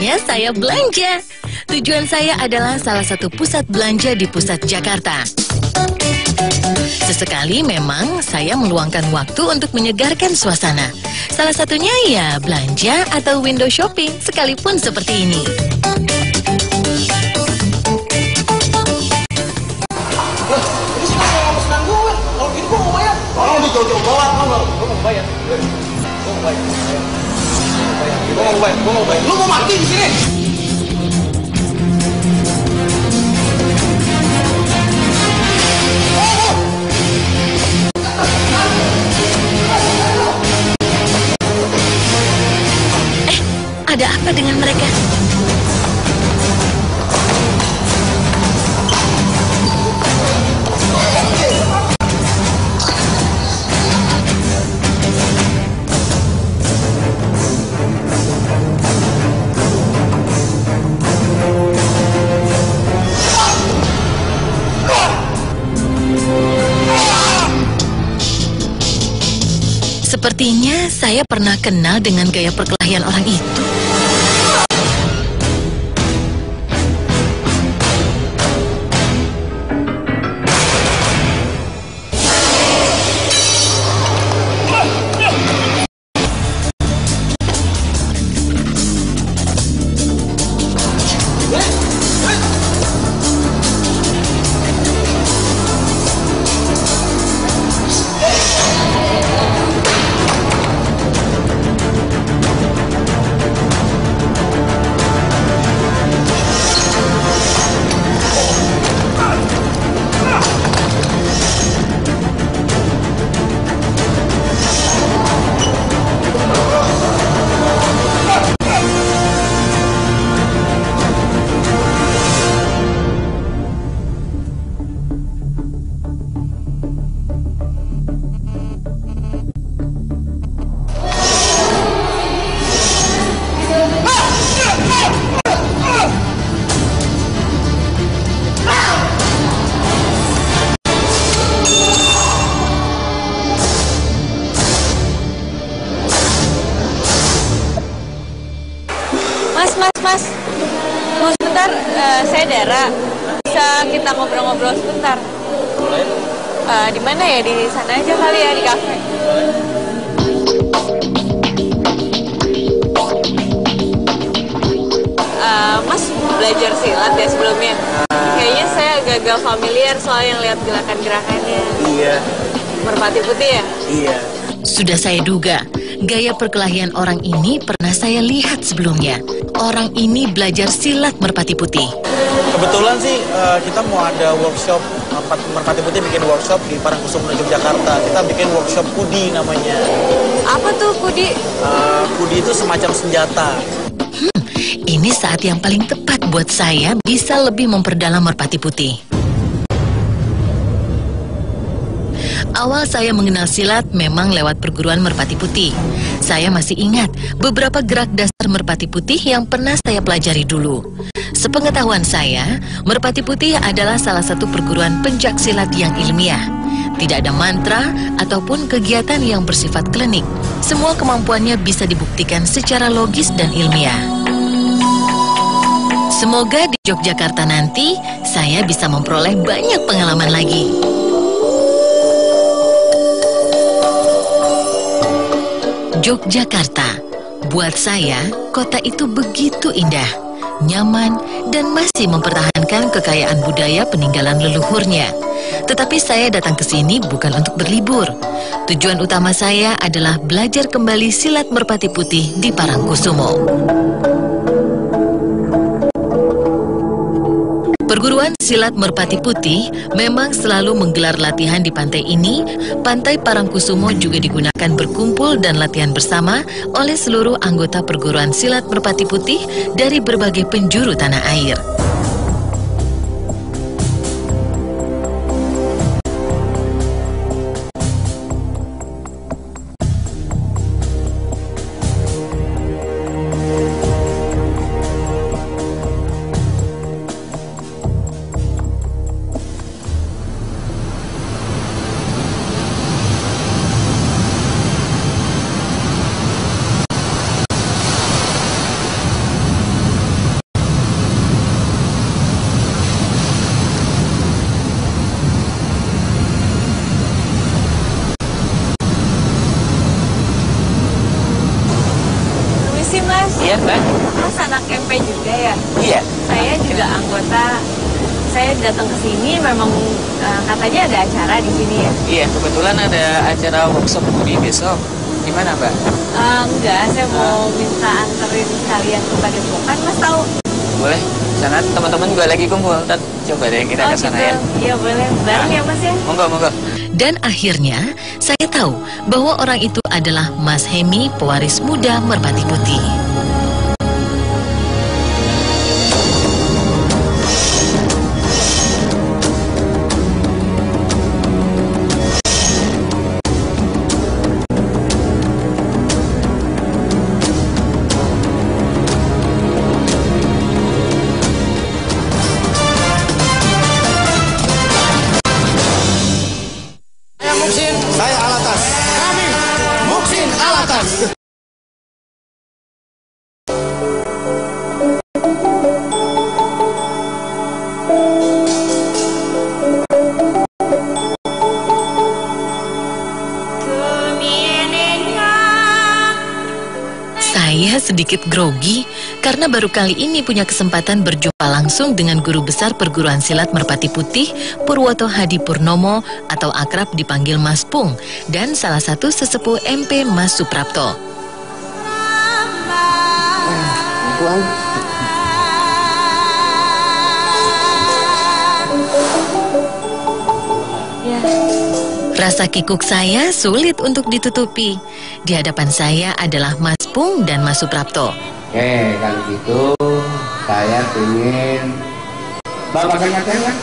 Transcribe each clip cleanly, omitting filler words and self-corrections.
Saatnya saya belanja. Tujuan saya adalah salah satu pusat belanja di pusat Jakarta. Sesekali memang saya meluangkan waktu untuk menyegarkan suasana. Salah satunya ya belanja atau window shopping, sekalipun seperti ini. Ini sih masih ngomong senang gue. Kalau gitu gue mau bayar. Kalau udah jauh-jauh banget, gue mau bayar. Gue mau bayar. Lu mau mati di sini? Ada apa dengan mereka? Sepertinya saya pernah kenal dengan gaya perkelahian orang itu. Mas, mau sebentar, saya Dara. Bisa kita ngobrol-ngobrol sebentar? Boleh. Di mana ya? Di sana aja kali ya, di kafe. Mas belajar silat ya sebelumnya? Kayaknya saya gagal familiar soal yang lihat gerakan-gerakannya. Iya. Merpati putih ya? Iya. Sudah saya duga, gaya perkelahian orang ini pernah saya lihat sebelumnya. Orang ini belajar silat merpati putih. Kebetulan sih kita mau ada workshop Merpati Putih bikin workshop di Parangkusumo Yogyakarta. Kita bikin workshop kudi namanya. Apa tuh kudi? Kudi itu semacam senjata. Ini saat yang paling tepat buat saya bisa lebih memperdalam merpati putih. Awal saya mengenal silat memang lewat perguruan merpati putih. Saya masih ingat beberapa gerak dasar merpati putih yang pernah saya pelajari dulu. Sepengetahuan saya, merpati putih adalah salah satu perguruan pencak silat yang ilmiah. Tidak ada mantra ataupun kegiatan yang bersifat klinik. Semua kemampuannya bisa dibuktikan secara logis dan ilmiah. Semoga di Yogyakarta nanti saya bisa memperoleh banyak pengalaman lagi. Yogyakarta, buat saya kota itu begitu indah, nyaman, dan masih mempertahankan kekayaan budaya peninggalan leluhurnya. Tetapi saya datang ke sini bukan untuk berlibur. Tujuan utama saya adalah belajar kembali silat merpati putih di Parangkusumo. Perguruan silat merpati putih memang selalu menggelar latihan di pantai ini. Pantai Parangkusumo juga digunakan berkumpul dan latihan bersama oleh seluruh anggota perguruan silat merpati putih dari berbagai penjuru tanah air. Iya, Mbak. Mas anak MP juga ya? Iya. Saya juga anggota. Saya datang ke sini memang katanya ada acara di sini ya? Iya, kebetulan ada acara workshop Budi besok. Gimana, Mbak? Enggak, saya mau minta anterin kalian ke Padepokan. Mas tahu? Boleh. Sana teman-teman juga lagi kumpul. Ntar coba deh kita ke sana ya. Iya boleh. Bareng ya Mas ya? Monggo, monggo. Dan akhirnya, saya tahu bahwa orang itu adalah Mas Hemi, pewaris muda Merpati Putih. Saya Alatas. Kami Muksin Alatas. Saya sedikit grogi karena baru kali ini punya kesempatan berjumpa langsung dengan guru besar perguruan silat Merpati Putih, Purwoto Hadi Purnomo atau akrab dipanggil Mas Pung, dan salah satu sesepuh MP Mas Suprapto. Rasa kikuk saya sulit untuk ditutupi. Di hadapan saya adalah Mas Pung dan Mas Suprapto. Oke, kalau gitu saya ingin bawa pakaian kan?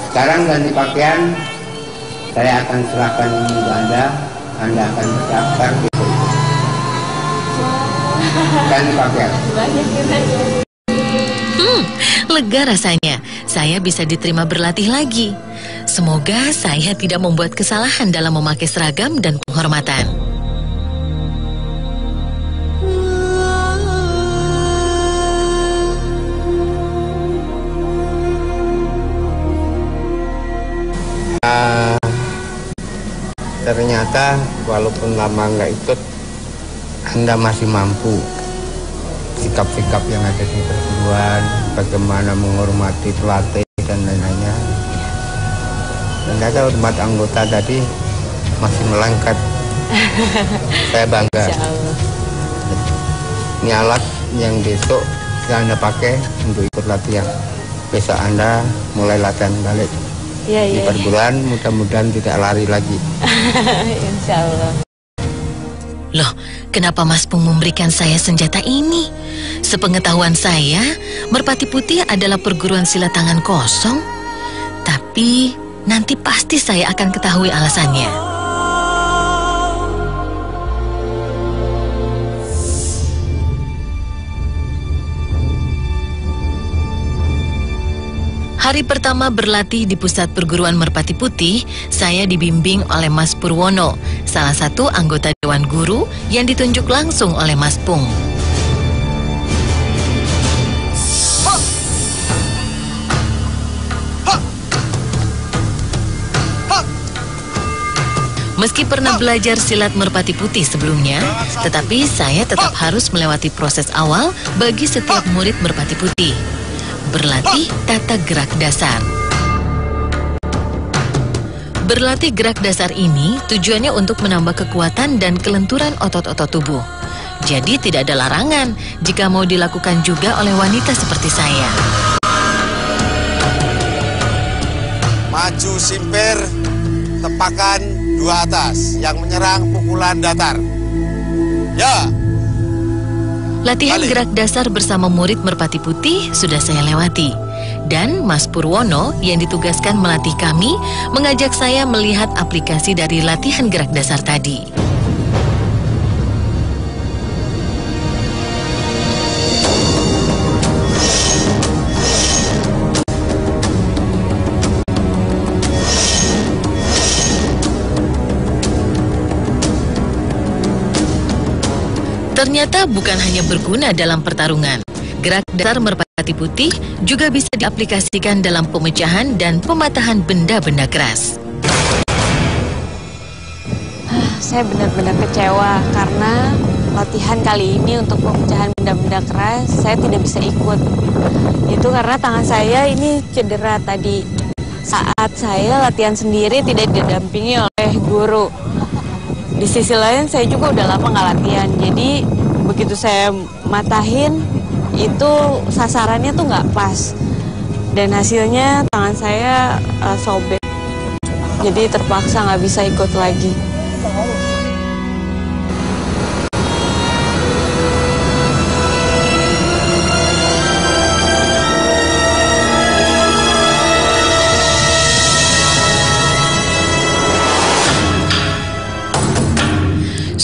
Sekarang ganti pakaian, saya akan serahkan ini ke Anda akan daftar gitu. Ganti pakaian. Lega rasanya, saya bisa diterima berlatih lagi. Semoga saya tidak membuat kesalahan dalam memakai seragam dan penghormatan. Ternyata walaupun lama nggak ikut, Anda masih mampu. Sikap-sikap yang ada di perguruan, bagaimana menghormati pelatih dan lain-lainnya. Ternyata hormat anggota tadi masih melengket. Saya bangga. Ini alat yang besok yang Anda pakai untuk ikut latihan. Besok Anda mulai latihan balik. Di perguruan mudah-mudahan tidak lari lagi. Insya Allah. Loh, kenapa Mas Pung memberikan saya senjata ini? Sepengetahuan saya, Merpati Putih adalah perguruan silat tangan kosong. Tapi nanti pasti saya akan ketahui alasannya. Hari pertama berlatih di pusat perguruan Merpati Putih, saya dibimbing oleh Mas Purwono, salah satu anggota Dewan Guru yang ditunjuk langsung oleh Mas Pung. Meski pernah belajar silat Merpati Putih sebelumnya, tetapi saya tetap harus melewati proses awal bagi setiap murid Merpati Putih. Berlatih tata gerak dasar. Berlatih gerak dasar ini tujuannya untuk menambah kekuatan dan kelenturan otot-otot tubuh. Jadi tidak ada larangan jika mau dilakukan juga oleh wanita seperti saya. Maju simpir, tepakan dua atas, yang menyerang pukulan datar. Ya. Latihan gerak dasar bersama murid Merpati Putih sudah saya lewati. Dan Mas Purwono yang ditugaskan melatih kami mengajak saya melihat aplikasi dari latihan gerak dasar tadi. Ternyata bukan hanya berguna dalam pertarungan. Gerak dasar Merpati Putih juga bisa diaplikasikan dalam pemecahan dan pematahan benda-benda keras. Saya benar-benar kecewa karena latihan kali ini untuk pemecahan benda-benda keras, saya tidak bisa ikut. Itu karena tangan saya ini cedera tadi. Saat saya latihan sendiri tidak didampingi oleh guru. Di sisi lain saya juga udah lama nggak latihan, jadi begitu saya matahin itu sasarannya tuh nggak pas. Dan hasilnya tangan saya sobek. Jadi terpaksa nggak bisa ikut lagi.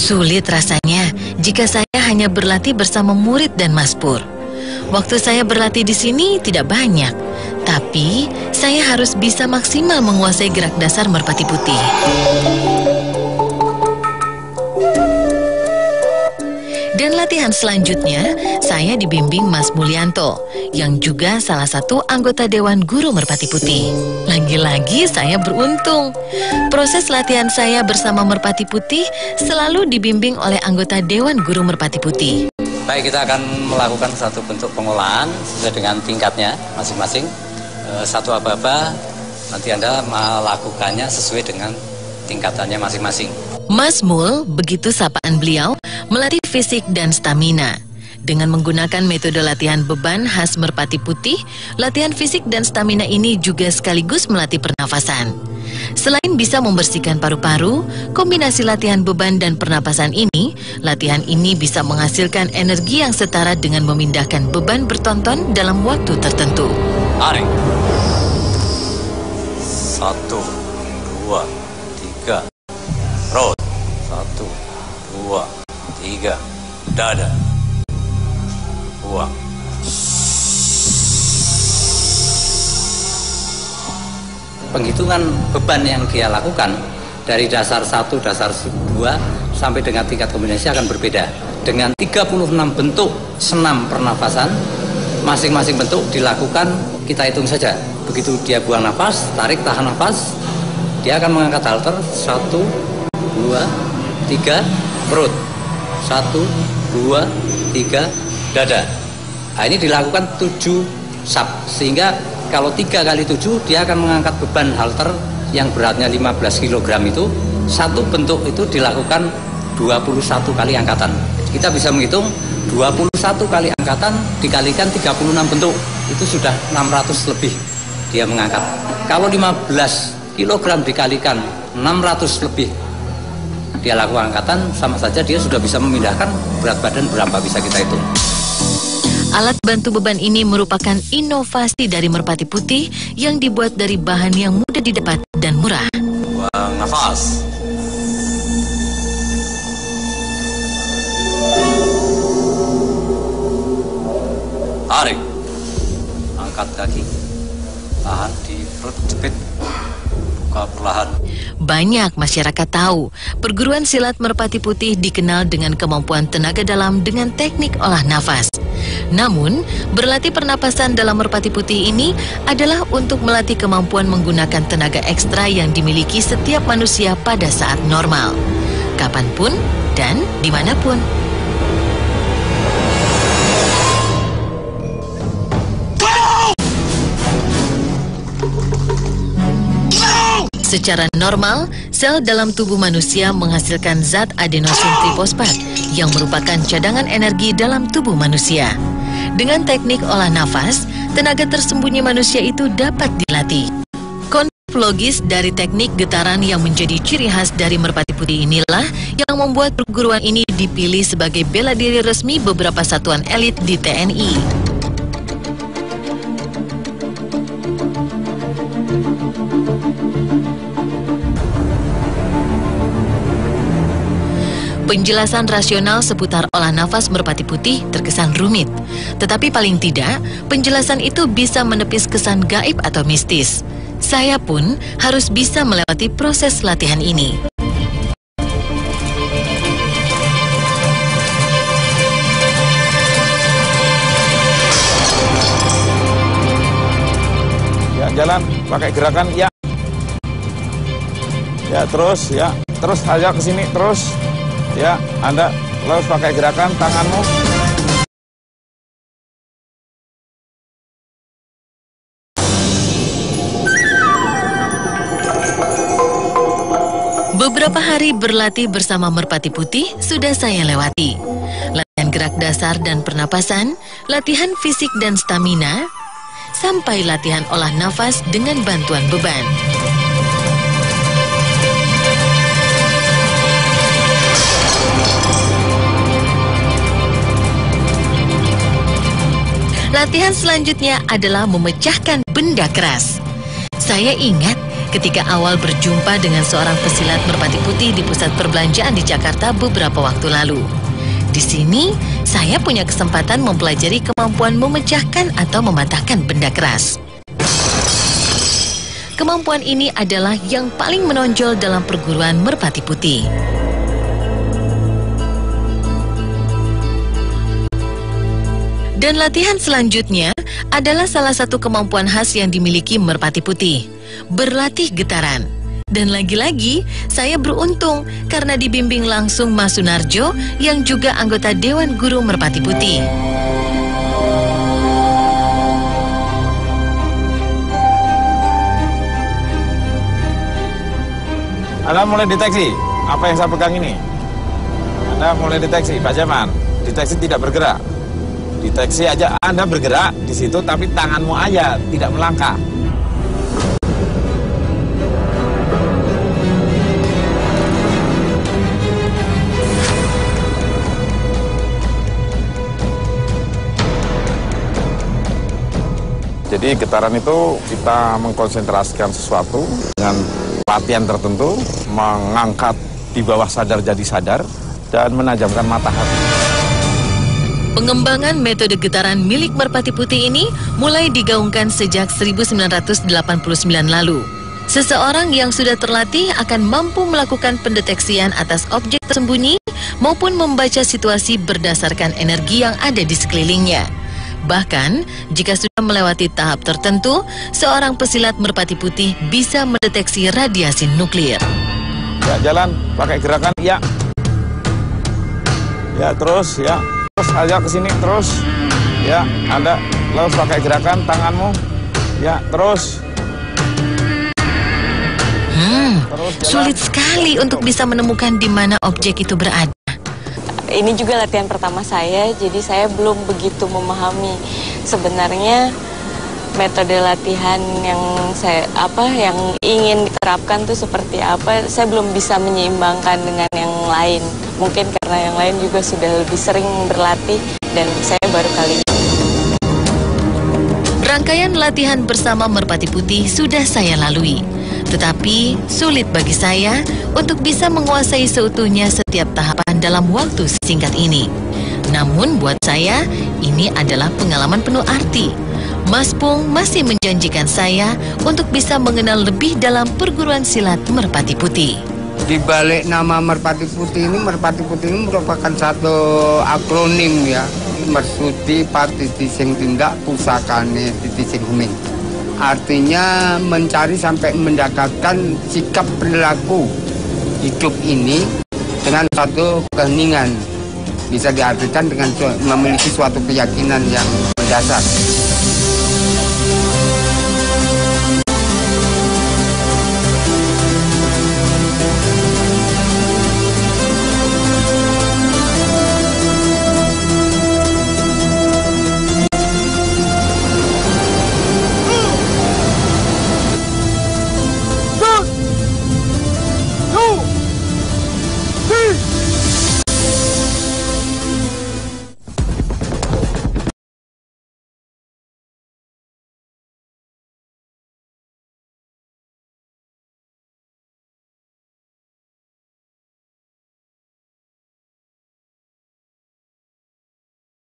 Sulit rasanya jika saya hanya berlatih bersama murid dan Mas Pur. Waktu saya berlatih di sini tidak banyak, tapi saya harus bisa maksimal menguasai gerak dasar merpati putih. Dan latihan selanjutnya, saya dibimbing Mas Mulyanto, yang juga salah satu anggota Dewan Guru Merpati Putih. Lagi-lagi saya beruntung. Proses latihan saya bersama Merpati Putih selalu dibimbing oleh anggota Dewan Guru Merpati Putih. Baik, kita akan melakukan satu bentuk pengolahan sesuai dengan tingkatnya masing-masing. Satu aba-aba, nanti Anda melakukannya sesuai dengan tingkatannya masing-masing. Mas Mul, begitu sapaan beliau, melatih fisik dan stamina. Dengan menggunakan metode latihan beban khas Merpati Putih, latihan fisik dan stamina ini juga sekaligus melatih pernafasan. Selain bisa membersihkan paru-paru, kombinasi latihan beban dan pernapasan ini, latihan ini bisa menghasilkan energi yang setara dengan memindahkan beban bertonton dalam waktu tertentu. Tarik. 1, 2, 3. Road. 1, 2, 3. Dada. Buang. Penghitungan beban yang dia lakukan dari dasar 1, dasar 2 sampai dengan tingkat kombinasi akan berbeda. Dengan 36 bentuk senam pernafasan, masing-masing bentuk dilakukan, kita hitung saja. Begitu dia buang nafas, tarik, tahan nafas, dia akan mengangkat halter 1, 2, 3, perut. 1, 2, 3, dada. Nah, ini dilakukan 7 sub, sehingga kalau 3 kali 7 dia akan mengangkat beban halter yang beratnya 15 kg itu, satu bentuk itu dilakukan 21 kali angkatan. Kita bisa menghitung 21 kali angkatan dikalikan 36 bentuk, itu sudah 600 lebih dia mengangkat. Kalau 15 kg dikalikan 600 lebih dia lakukan angkatan, sama saja dia sudah bisa memindahkan berat badan berapa, bisa kita hitung. Alat bantu beban ini merupakan inovasi dari Merpati Putih yang dibuat dari bahan yang mudah didapat dan murah. Buang nafas. Tarik. Angkat kaki. Tahan di perut, jepit. Buka perlahan. Banyak masyarakat tahu, perguruan silat Merpati Putih dikenal dengan kemampuan tenaga dalam dengan teknik olah nafas. Namun, berlatih pernapasan dalam Merpati Putih ini adalah untuk melatih kemampuan menggunakan tenaga ekstra yang dimiliki setiap manusia pada saat normal, kapanpun dan dimanapun. Secara normal, sel dalam tubuh manusia menghasilkan zat adenosin trifosfat yang merupakan cadangan energi dalam tubuh manusia. Dengan teknik olah nafas, tenaga tersembunyi manusia itu dapat dilatih. Konsep logis dari teknik getaran yang menjadi ciri khas dari Merpati Putih inilah yang membuat perguruan ini dipilih sebagai bela diri resmi beberapa satuan elit di TNI. Penjelasan rasional seputar olah nafas Merpati Putih terkesan rumit, tetapi paling tidak, penjelasan itu bisa menepis kesan gaib atau mistis. Saya pun harus bisa melewati proses latihan ini. Ya, jalan, pakai gerakan, ya. Ya, terus, ajak ke sini, terus. Ya, Anda terus pakai gerakan tanganmu. Beberapa hari berlatih bersama Merpati Putih sudah saya lewati. Latihan gerak dasar dan pernapasan, latihan fisik dan stamina, sampai latihan olah nafas dengan bantuan beban. Latihan selanjutnya adalah memecahkan benda keras. Saya ingat ketika awal berjumpa dengan seorang pesilat Merpati Putih di pusat perbelanjaan di Jakarta beberapa waktu lalu. Di sini, saya punya kesempatan mempelajari kemampuan memecahkan atau mematahkan benda keras. Kemampuan ini adalah yang paling menonjol dalam perguruan Merpati Putih. Dan latihan selanjutnya adalah salah satu kemampuan khas yang dimiliki Merpati Putih, berlatih getaran. Dan lagi-lagi, saya beruntung karena dibimbing langsung Mas Sunarjo yang juga anggota Dewan Guru Merpati Putih. Anda mulai deteksi apa yang saya pegang ini. Anda mulai deteksi, Pak Jaman. Deteksi tidak bergerak. Deteksi aja Anda bergerak di situ, tapi tanganmu aja tidak melangkah. Jadi getaran itu kita mengkonsentrasikan sesuatu dengan latihan tertentu, mengangkat di bawah sadar jadi sadar, dan menajamkan mata hati. Pengembangan metode getaran milik Merpati Putih ini mulai digaungkan sejak 1989 lalu. Seseorang yang sudah terlatih akan mampu melakukan pendeteksian atas objek tersembunyi maupun membaca situasi berdasarkan energi yang ada di sekelilingnya. Bahkan, jika sudah melewati tahap tertentu, seorang pesilat Merpati Putih bisa mendeteksi radiasi nuklir. Ya, jalan, pakai gerakan, ya. Ya, terus, ya. Terus aja ke sini, terus. Ya, Anda terus pakai gerakan tanganmu. Ya, terus. Terus Sulit sekali untuk bisa menemukan di mana objek itu berada. Ini juga latihan pertama saya, jadi saya belum begitu memahami sebenarnya metode latihan yang yang ingin diterapkan tuh seperti apa. Saya belum bisa menyeimbangkan dengan yang lain. Mungkin karena yang lain juga sudah lebih sering berlatih dan saya baru kali ini. Rangkaian latihan bersama Merpati Putih sudah saya lalui. Tetapi sulit bagi saya untuk bisa menguasai seutuhnya setiap tahapan dalam waktu singkat ini. Namun buat saya, ini adalah pengalaman penuh arti. Mas Pung masih menjanjikan saya untuk bisa mengenal lebih dalam perguruan silat Merpati Putih. Di balik nama Merpati Putih ini merupakan satu akronim ya. Mersudi Partiti Sing Tindak Pusakane Titi Sing Huming. Artinya mencari sampai mendapatkan sikap perilaku hidup ini dengan satu keheningan. Bisa diartikan dengan memiliki suatu keyakinan yang mendasar.